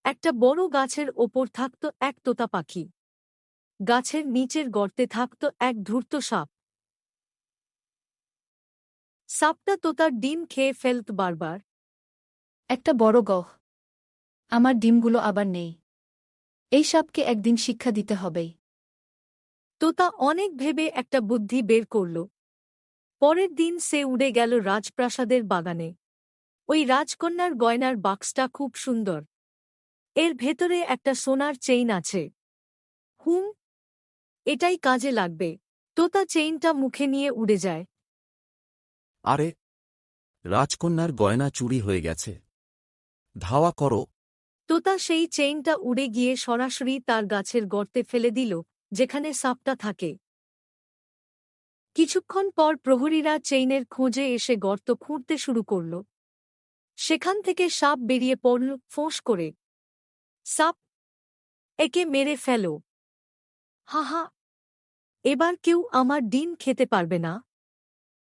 একটা বড় গাছের ওপর থাকত এক তোতা পাখি। গাছের নিচের গর্তে থাকত এক ধূর্ত সাপ। সাপটা তোতার ডিম খেয়ে ফেলত বারবার। একটা বড় গহ। আমার ডিমগুলো আবার নেই। এই সাপকে একদিন শিক্ষা দিতে হবেই। তোতা অনেক ভেবে একটা বুদ্ধি বের করল। পরের দিন সে উড়ে গেল রাজপ্রাসাদের বাগানে। ওই রাজকন্যার গয়নার বাক্সটা খুব সুন্দর। এর ভেতরে একটা সোনার চেইন আছে। হুম, এটাই কাজে লাগবে। তোতা চেইনটা মুখে নিয়ে উড়ে যায়। আরে, রাজকন্যার গয়না চুরি হয়ে গেছে। ধাওয়া করো। তোতা সেই চেইনটা উড়ে গিয়ে সরাসরি তার গাছের গর্তে ফেলে দিল, যেখানে সাপটা থাকে। কিছুক্ষণ পর প্রহরীরা চেইনের খোঁজে এসে গর্ত খুঁড়তে শুরু করল। সেখান থেকে সাপ বেরিয়ে পড়ল ফোঁস করে। সাপ, একে মেরে ফেলো। হা হা, এবার কেউ আমার ডিম খেতে পারবে না।